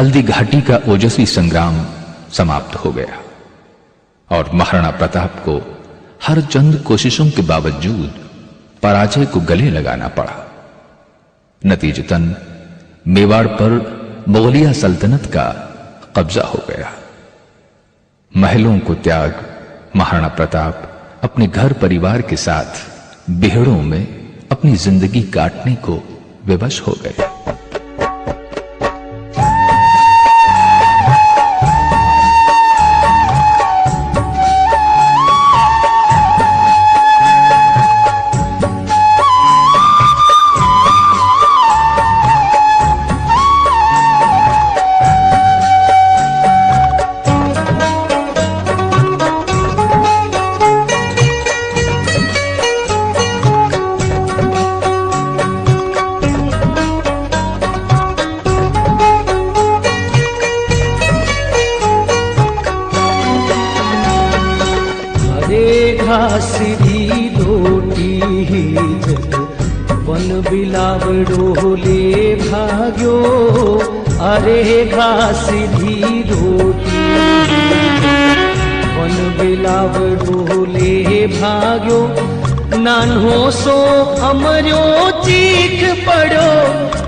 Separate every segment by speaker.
Speaker 1: हल्दी घाटी का ओजस्वी संग्राम समाप्त हो गया और महाराणा प्रताप को हर चंद कोशिशों के बावजूद पराजय को गले लगाना पड़ा। नतीजतन मेवाड़ पर मुगलिया सल्तनत का कब्जा हो गया। महलों को त्याग महाराणा प्रताप अपने घर परिवार के साथ बिहड़ों में अपनी जिंदगी काटने को विवश हो गए।
Speaker 2: घासरी रोटी जग वन बिलावड़ो ले भाग्यो। अरे घासरी रोटी वन बिलावड़ो ले भाग्यो। नान्हो सो अमर्यो चीख पड़ो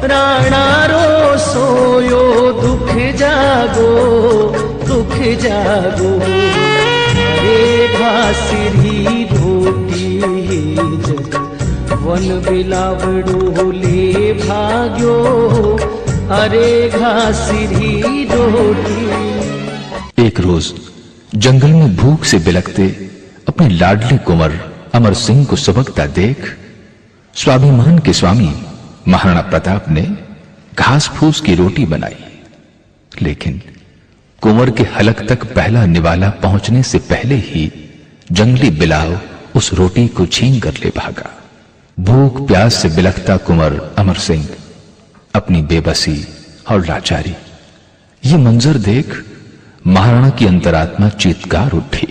Speaker 2: राणा रो सोयो। दुख जागो दुख जागो। अरे घासरी रोटी जग वन बिलावड़ो ले भाग्यो। अरे घासरी रोटी।
Speaker 1: एक रोज जंगल में भूख से बिलखते अपने लाडले कुंवर अमर सिंह को सुबकता देख स्वाभिमान के स्वामी महाराणा प्रताप ने घास फूस की रोटी बनाई, लेकिन कुंवर के हलक तक पहला निवाला पहुंचने से पहले ही जंगली बिलाव उस रोटी को छीन कर ले भागा। भूख प्यास से बिलखता कुंवर अमर सिंह अपनी बेबसी और लाचारी, ये मंजर देख महाराणा की अंतरात्मा चीत्कार उठी।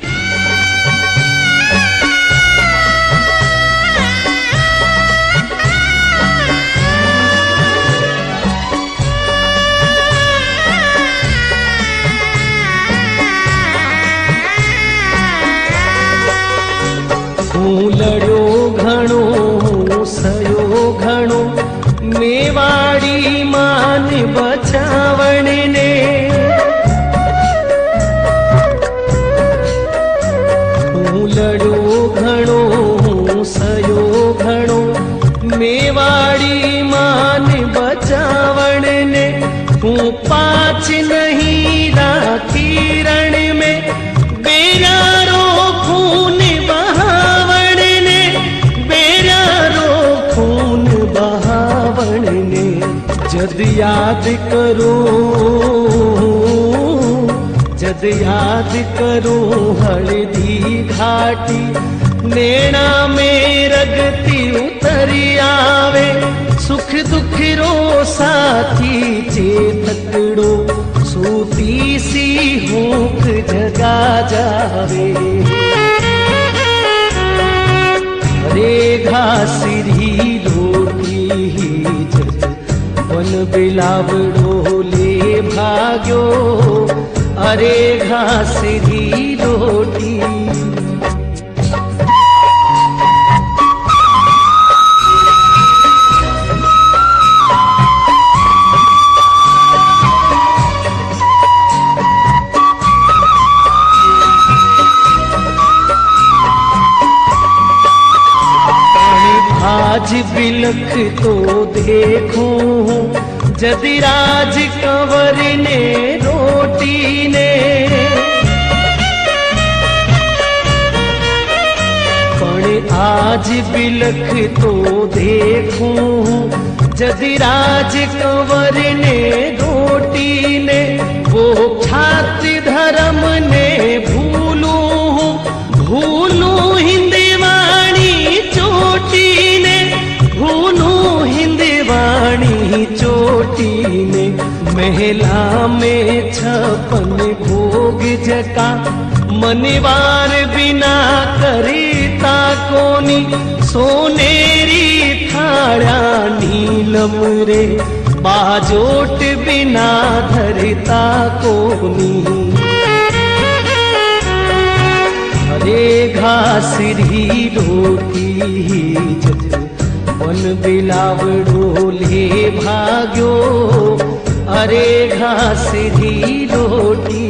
Speaker 2: लड़ो घणो सयो घणो मेवाड़ी मान बचावण ने। लड़ो घणो सयो घणो मेवाड़ी मान बचावण ने। हूँ पाछ नहीं राखी रण में बेरारो खून बहावण ने। बेरारो खून बहावण ने। जद याद करो जद याद करो हल्दी घाटी। नैना में रगती उतरी आवे सुख दुख रो साथी चेतकड़ो। सूती सी हूख जगा जावे। अरे घासरी रोटी जग वन बिलावड़ो ले भाग्यो। अरे घासरी रोटी। आज बिलख तो देखो जदि राज कंवर ने रोटी ने। पण आज बिलख तो देखो जदि राज कंवर ने रोटी ने। वो छात्र धर्म ने भूलू भूलू हिंदवाणी चोटी ने। भूलू हिंदवाणी चोटी ने। महिला में 56 भोग जका मनवार बिना करीता कोनी। सोनेरी थाड़ा नीलम रे बाजोट बिना धरता कोनी। अरे घासरी रोटी जब वन बिलावड़ो ले भाग्यो। अरे घासरी रोटी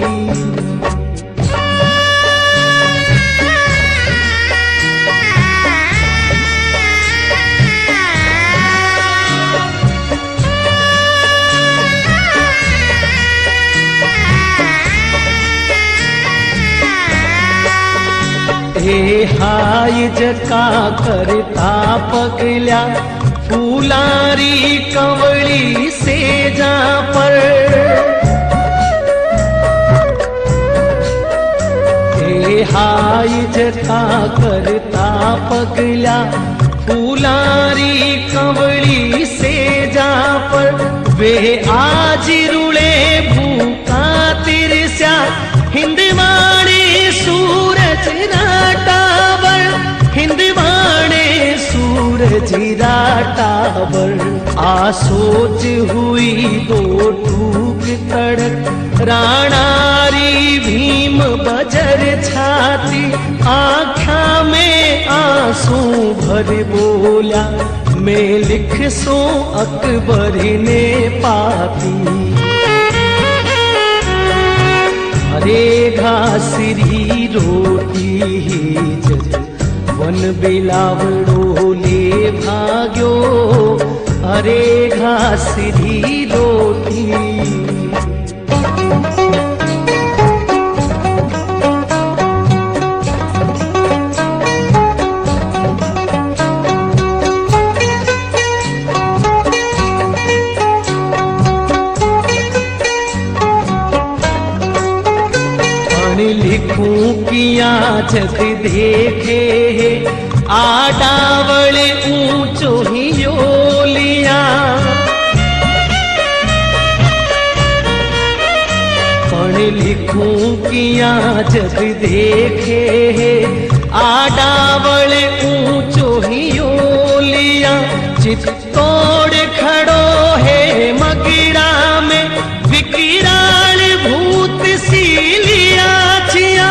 Speaker 2: हे हाय जका करता पगल्या फुलारी कंवली से जा पर। हे हाय जका करता पगल्या फुलारी कंवली से जा पर। वे आज रुले भूखा तिरस्या हिंदवाणी सूरज राटावर। हिंदवाणे सूरज राटावर आ सोच हुई दो टूक तड़क। राणारी भीम बजर छाती आँखा में आंसू भर बोला। मैं लिख सो अकबर ने पाती। अरे घासरी रोटी जब वन बिलावड़ो ले भाग्यो। अरे घासरी रोटी लिखूं किया जग देखे। आडावल ऊंचो ही योलिया। पण लिखूं किया जग देखे। आडावल ऊंचो ही योलिया। चित्तौड़ खड़ो है मगिरा में विकिराल भूत सीलिया छिया।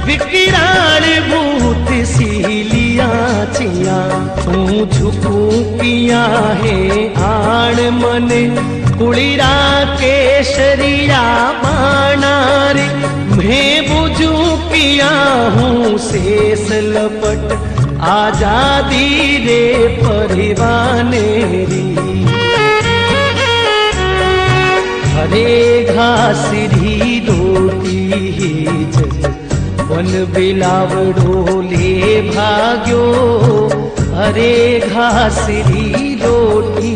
Speaker 2: विकिराल भूत सीलिया छिया। तू झुकू किया है आण मन कुड़ीरा केशरिया बाणारे। मैं बुझू किया हूँ शेष लपट आजादी रे परिवानेरी। अरे घासरी रोटी जब वन बिलावड़ो ले भाग्यो। अरे घासरी रोटी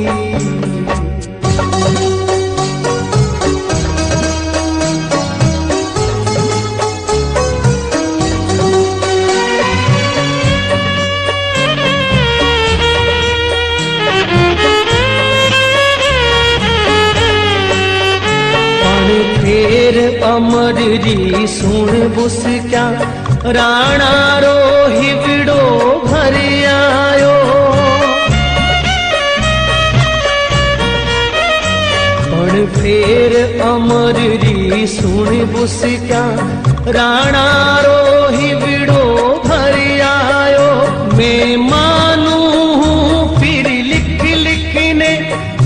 Speaker 2: फेर अमररी सुन बुस क्या। राणा रो हिवड़ो भर आयो। पण फेर अमररी सुन बुस क्या। राणा रो हिवड़ो भर आयो। मैं मानू हूँ फिर लिख लिखने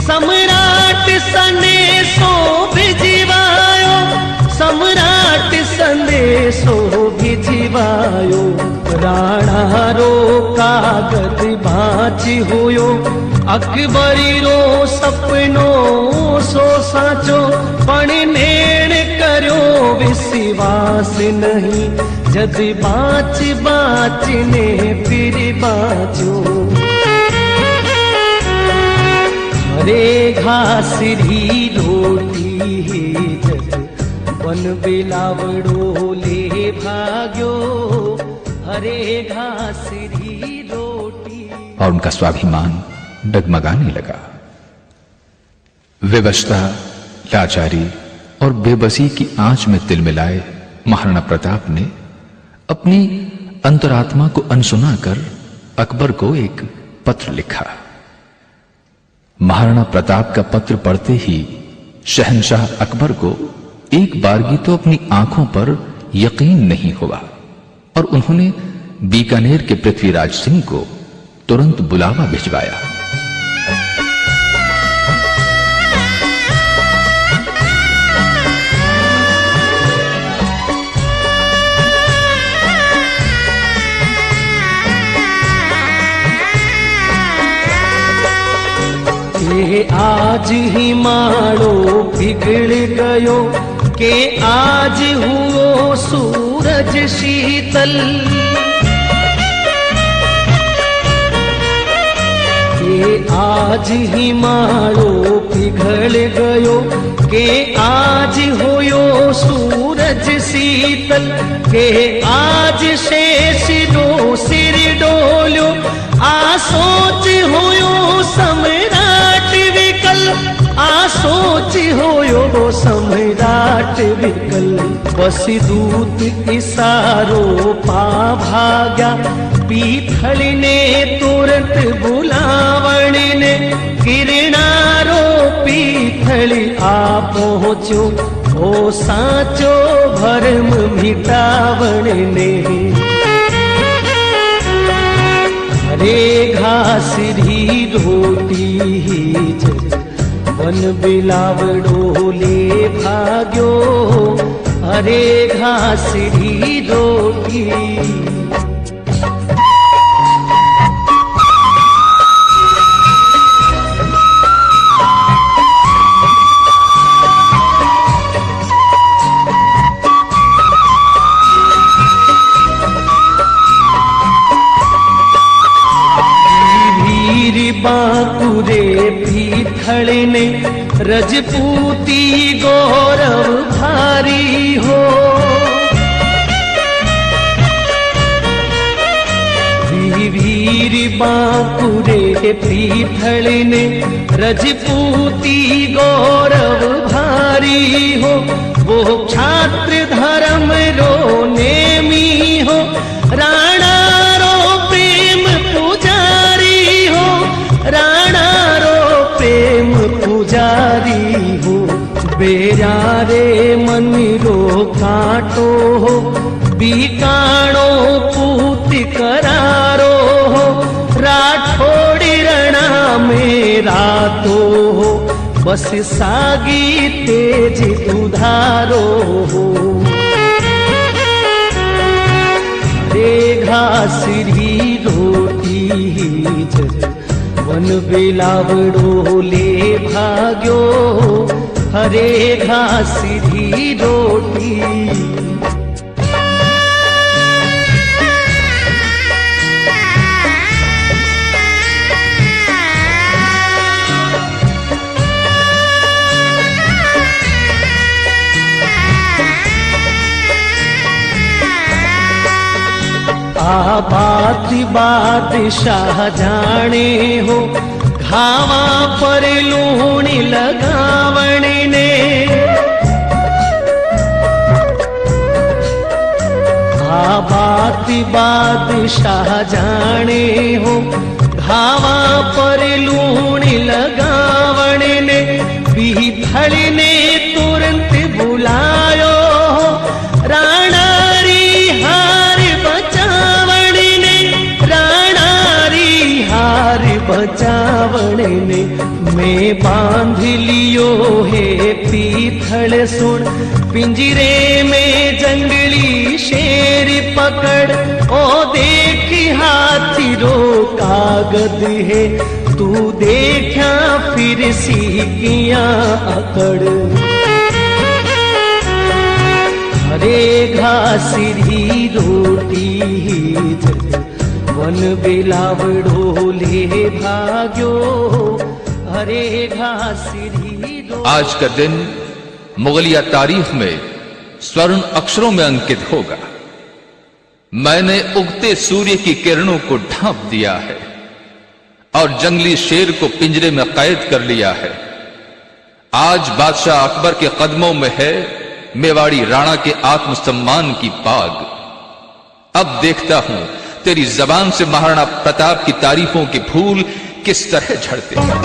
Speaker 2: सम्राट संदेशो भिजवायो। सम्राट संदेशो भिजवायो। राणा रो कागज भांच हुयो। अकबरी रो सपनो सो साचो। पण नेण करो विश्वास नहीं। जद बाच बाच ने फिर बाचो। अरे घासरी रोटी जब वन बिलावड़ो ले भाग्यो। अरे घासरी रोटी
Speaker 1: और उनका स्वाभिमान डगमगाने लगा। विवशता, लाचारी और बेबसी की आंच में तिलमिलाए महाराणा प्रताप ने अपनी अंतरात्मा को अनसुना कर अकबर को एक पत्र लिखा। महाराणा प्रताप का पत्र पढ़ते ही शहंशाह अकबर को एक बारगी तो अपनी आंखों पर यकीन नहीं हुआ और उन्होंने बीकानेर के पृथ्वीराज सिंह को तुरंत बुलावा भिजवाया।
Speaker 2: के आज ही माड़ो बिगड़ गयो, के आज हुओ सूरज शीतल, के आज ही माड़ो पिघल गयो, के आज होयो सूरज शीतल, के आज शेष नो सिर डोल्यो, आ सोच होयो सम्राट विकल, आ सोच होयो सम्राट विकल। बस दूत इशारो पा भाग्या, पीथल ने तुरंत बुलावण ने, किरणारो पीथल आ पहुंचो, ओ साचो भरम मिटावण ने। हरे घास री रोटी वन बिलावड़ो ले भाग्यो, हरे घास री रोटी। बांकुरे पीथल ने रजपूती गौरव भारी हो, वीर बांकुरे पीथल ने रजपूती गौरव भारी हो, वो छात्र धर्म रो नेमी हो, राणा रो प्रेम पुजारी हो, राणा रो प्रेम पुजारी हो। बेरा रे मन रो काटो हो, बीकाणो पूत करारो हो, राठौड़ी रणा में रातो हो, बस सागी तेज उधारो हो। हरे घास री रोटी वन बिलावड़ो ले भाग्यो, हरे घास री रोटी। बात बादशाह जाने हो, घावा पर लूण लगावण ने, बात बादशाह जाने हो, घावा पर लूण लगावण ने, पीथल ने तुरंत बुलायो, राणा री हार बचावण ने, राणा री हार बचावण ने। मैं बांध लियो है पीथल सुन, पिंजरे में जंगली शेर पकड़, ओ देख हाथी रो कागद है, तू देखा फिर सीखियां अकड़। हरे घास री रोटी वन बिलावड़ो ले भाग्यो, हरे घास री रोटी।
Speaker 1: आज का दिन मुगलिया तारीख में स्वर्ण अक्षरों में अंकित होगा। मैंने उगते सूर्य की किरणों को ढांप दिया है और जंगली शेर को पिंजरे में कैद कर लिया है। आज बादशाह अकबर के कदमों में है मेवाड़ी राणा के आत्मसम्मान की पाग। अब देखता हूं तेरी जबान से महाराणा प्रताप की तारीफों के फूल किस तरह झड़ते हैं।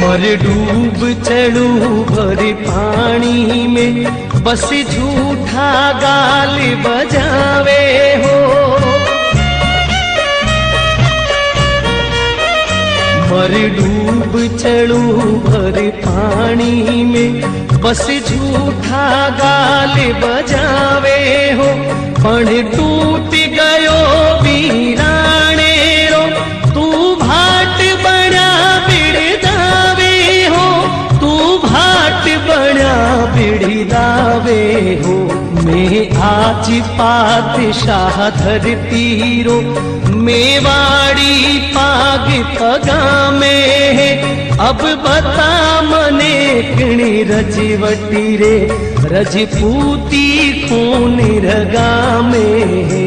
Speaker 2: मर डूब चढ़ू भर पानी में, बस झूठा गाल बजावे हो। मर डूब चढ़ू भर पानी में, बस झूठा गाल बजावे हो। पण टूट गयो वीराणे रो, तू भाट बना बिड़दावे हो। तू भाट बना बिड़दावे हो। मैं आज पातशाह धरती रो, मेवाड़ी पाग पगामे है। अब बता मने किणी रजवटी रे, रजपूती खून रगा में है।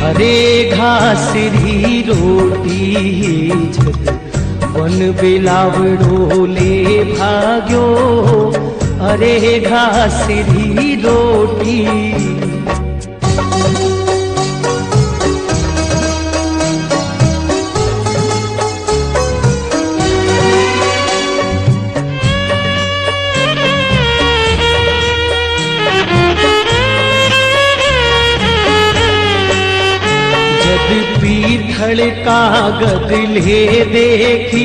Speaker 2: हरे घासरी रोटी जग वन बिलावड़ो ले भाग्यो। हरे घासरी रोटी पीथल कागद ले देखी,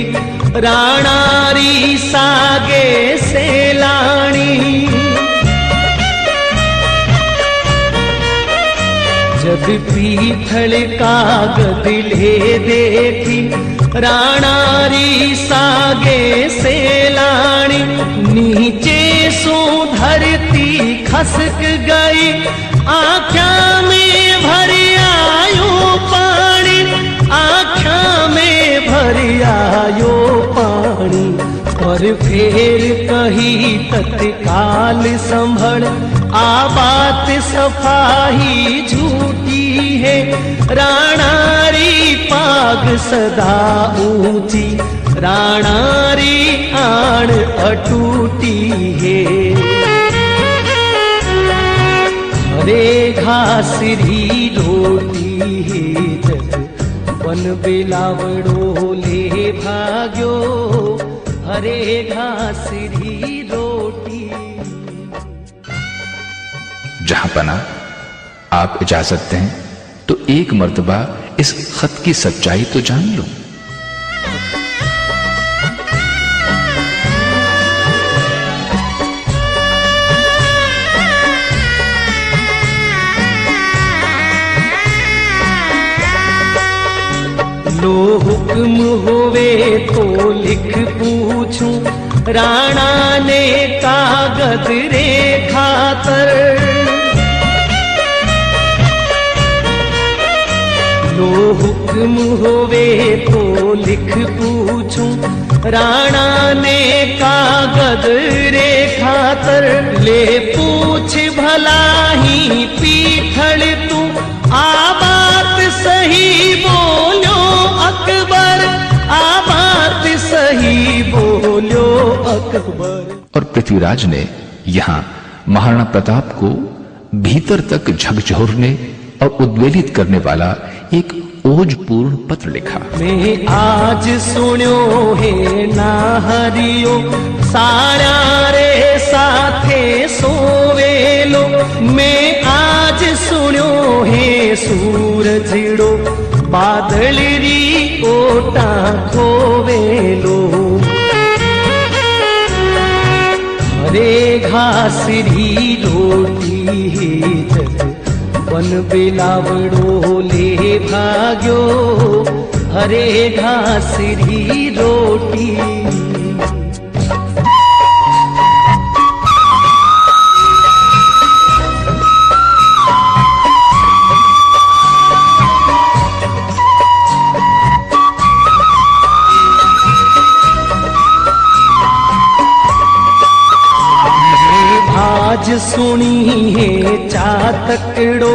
Speaker 2: राणारी सागे से लाणी। जब पीथल कागद ले देखी, राणारी सागे से लाणी। नीचे सो धरती खसक गई, आँख्या में भरी आयो पानी। आँख्या में भरी आयो पानी। और फिर कही तत्काल संभल, आ बात सफाही झूठी है। राणारी पाग सदा ऊंची, राणारी आण अटूटी है। हरे घासरी रोटी जग वन बिलावड़ो ले भाग्यो। हरे घासरी रोटी।
Speaker 1: जहां पना आप इजाजत दें तो एक मर्तबा इस खत की सच्चाई तो जान लो।
Speaker 2: लो हुक्म होवे तो लिख पूछूं, राणा ने कागज रे खातर। लो हुक्म होवे तो लिख पूछूं, राणा ने कागज रे खातर। ले पूछ भला ही पीथल तू, आ बात सही बोलो अकबर। आ बात सही बोलो अकबर।
Speaker 1: और पृथ्वीराज ने यहां महाराणा प्रताप को भीतर तक झकझोरने और उद्वेलित करने वाला एक ओजपूर्ण पत्र लिखा।
Speaker 2: मैं आज सुन्यो है ना हरियो, सारा रे साथे सोवेलो। मैं आज सुन्यो है सूरजड़ो, बादलरी ओटा खोवेलो। हरे घासरी रोटी जग वन बिलावड़ो ले भाग्यो। हरे घासरी रोटी। आज सुनी है चातकड़ो,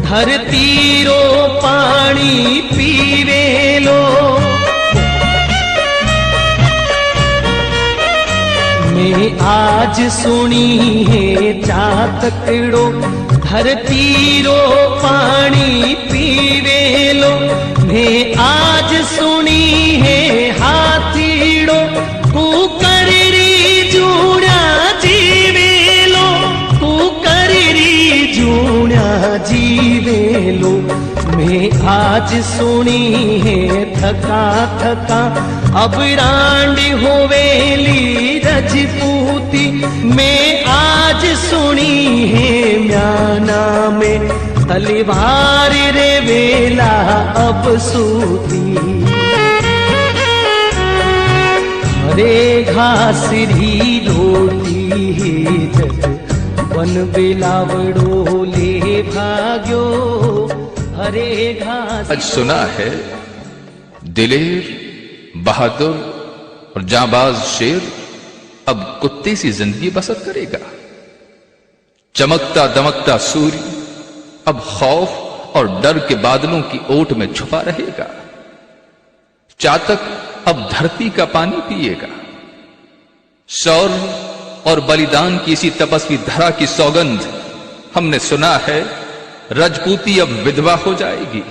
Speaker 2: धरती रो पानी पीवे लो। मैं आज सुनी है चातकड़ो धरती रो पानी पीवे लो। मैं आज सुनी है हाथीड़ो कुकरी जूड़ा जीवे लो। कुकरी जूड़ा जीवे लो। मैं आज सुनी है थका थका अब रांडी होवेली रजपूती। मैं आज सुनी है म्याना में तलवार रे वेला अब सूती। हरे घास री रोटी जग वन बिलावड़ो ले भाग्यो। हरे घास।
Speaker 1: आज सुना है दिलेर बहादुर और जांबाज शेर अब कुत्ते सी जिंदगी बसर करेगा। चमकता दमकता सूर्य अब खौफ और डर के बादलों की ओट में छुपा रहेगा। चातक अब धरती का पानी पिएगा। शौर्य और बलिदान की इसी तपस्वी धरा की सौगंध हमने सुना है। रजपूती अब विधवा हो जाएगी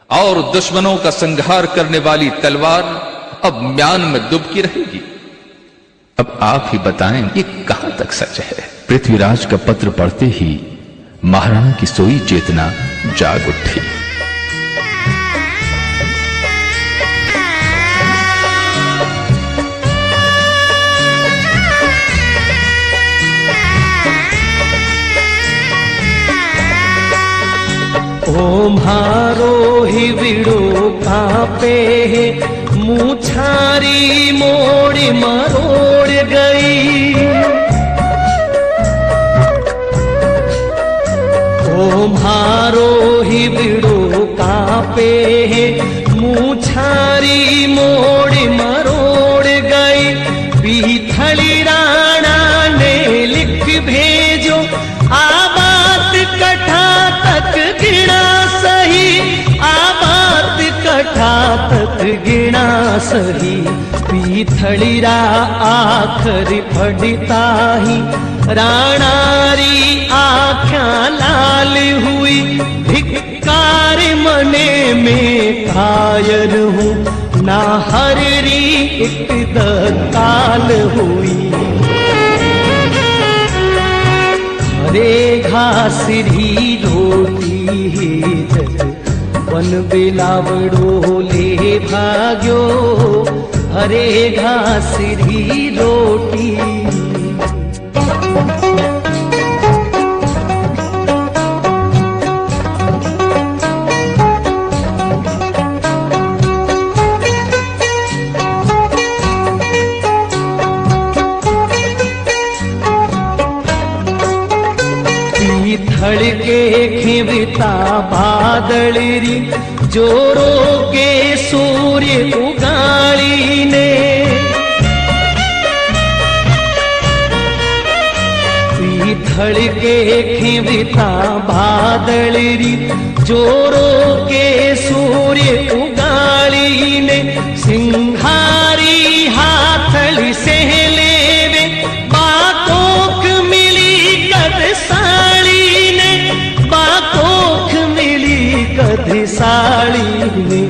Speaker 1: और दुश्मनों का संहार करने वाली तलवार अब म्यान में डुबकी रहेगी। अब आप ही बताएं ये कहां तक सच है। पृथ्वीराज का पत्र पढ़ते ही महाराणा की सोई चेतना जाग उठी।
Speaker 2: ओ म्हारो ही विड़ो कापे है मुछारी मोड़ मरोड़ गई। ओ म्हारो ही विड़ो कापे है मुछारी मोड़ मरोड़ गई। बीथड़ी राणा ने लिख भेजो आबाद कठा तक गिना सही। आबाद कठा तक गिना सही। पीथड़ीरा आखर पढ़ता ही राणारी आख्या लाल हुई। धिक्कार मने में कायर हूँ ना हरी एक दकाल हुई। हरे घास री रोटी जग वन बिलावड़ो ले भाग्यो। हरे घास री रोटी। पीथड़ के खिवता बादलरी जोरो के सूर्य उगाड़ी ने। पीथड़ के खिवता बादलरी जोरो के सूर्य उगाड़ी ने। सिंहारी हाथड़ी से लेवे बातोक मिली कद साड़ी ने। बातोक मिली कद साड़ी ने।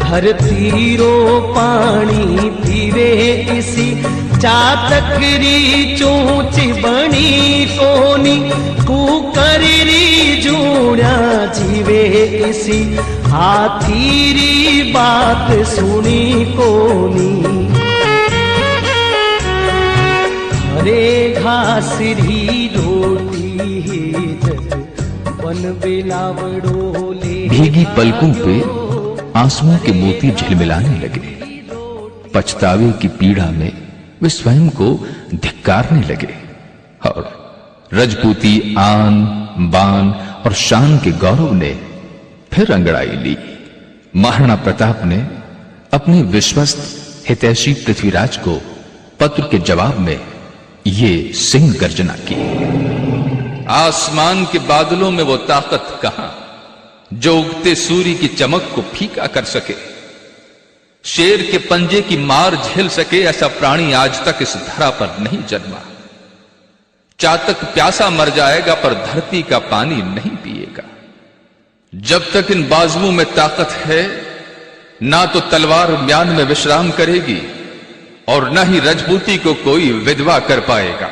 Speaker 2: धरती रो पानी पीवे इसी चातकरी चोंच बनी कोनी। कुकरी जूड़ा जीवे इसी हाथीरी बात सुनी कोनी। हरे घास री रोटी जग वन बिलावड़ो ले।
Speaker 1: भीगी पलकों पे आंसुओं के मोती झिलमिलाने लगे। पछतावे की पीड़ा में वे स्वयं को धिक्कारने लगे और रजपूती आन बान और शान के गौरव ने फिर अंगड़ाई ली। महाराणा प्रताप ने अपने विश्वस्त हितैषी पृथ्वीराज को पत्र के जवाब में ये सिंह गर्जना की। आसमान के बादलों में वो ताकत कहां जो उगते सूर्य की चमक को फीका कर सके। शेर के पंजे की मार झेल सके ऐसा प्राणी आज तक इस धरा पर नहीं जन्मा। चातक प्यासा मर जाएगा पर धरती का पानी नहीं पिएगा। जब तक इन बाजुओं में ताकत है ना तो तलवार म्यान में विश्राम करेगी और न ही रजपूती को कोई विधवा कर पाएगा।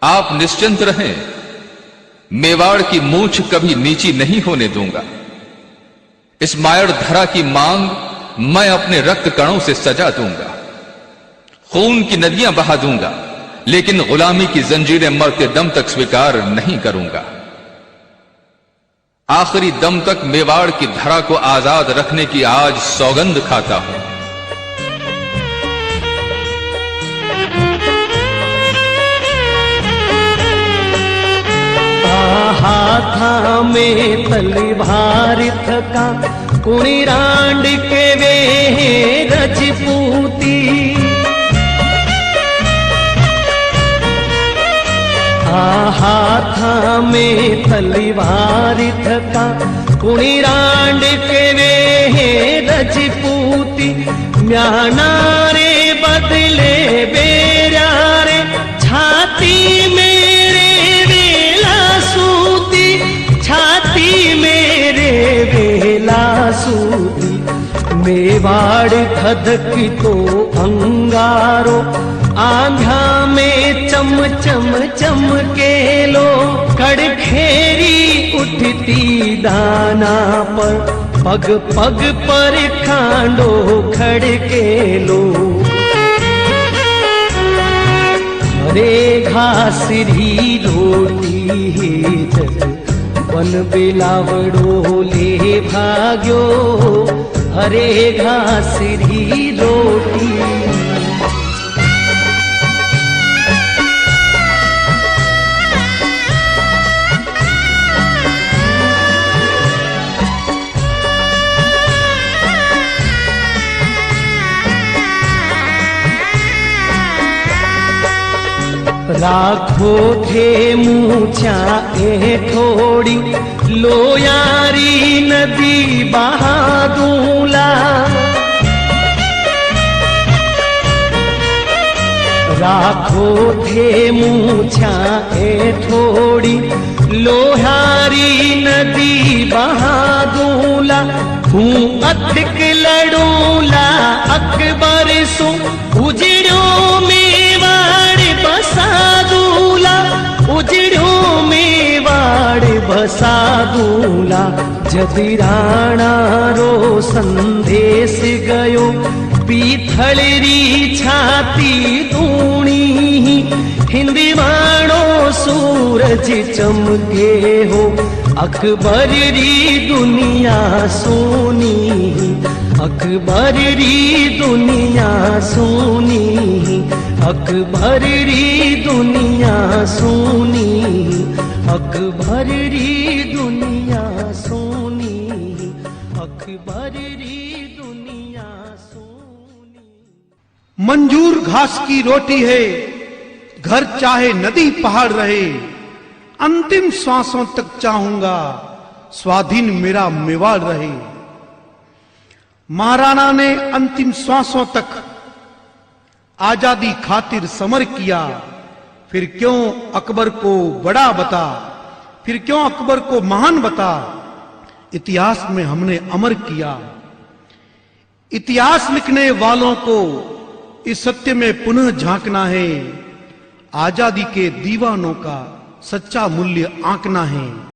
Speaker 1: आप निश्चिंत रहें, मेवाड़ की मूंछ कभी नीची नहीं होने दूंगा। इस मायर धरा की मांग मैं अपने रक्त कणों से सजा दूंगा। खून की नदियां बहा दूंगा लेकिन गुलामी की जंजीरें मरते दम तक स्वीकार नहीं करूंगा। आखिरी दम तक मेवाड़ की धरा को आजाद रखने की आज सौगंध खाता हूं।
Speaker 2: हाथा में तलवार थका कुणी रांड के वे रजपूती। हाथा में तलवार थका कुणी रांड के वे रजपूती। म्याना रे बदले बेरा रे छाती मेरे वेला सूती। छाती मेरे वेला सूती। मेवाड़ धधक तो अंगारो आंधा में चम चम चमके लो। खड़खेरी उठती दाना पर पग पग पर खांडो खड़के लो। हरे घासरी रोटी जग वन बिलावड़ो ले भाग्यो। हरे घासरी रोटी। राखो थे मूछा ए थोड़ी लोयारी नदी बहादूला। राखो थे मूछा ए थोड़ी लोहारी नदी बहादूला। हूँ अतिक लड़ूला अकबर सु उजड़ो मेवाड़ बसादूला। उजड़ो मेवाड़ बसादूला। जदि राणा रो संदेश गयो पीथलरी छाती दूणी। हिंदवाणो सूरज चमके हो अकबर री दुनिया सोनी। अकबर री दुनिया सोनी। अकबर री दुनिया सोनी। अकबर री दुनिया सोनी। अकबर री दुनिया सोनी।
Speaker 3: मंजूर घास की रोटी है, घर चाहे नदी पहाड़ रहे। अंतिम श्वासों तक चाहूंगा स्वाधीन मेरा मेवाड़ रहे। महाराणा ने अंतिम श्वासों तक आजादी खातिर समर किया। फिर क्यों अकबर को बड़ा बता, फिर क्यों अकबर को महान बता। इतिहास में हमने अमर किया। इतिहास लिखने वालों को इस सत्य में पुनः झांकना है। आजादी के दीवानों का सच्चा मूल्य आंकना है।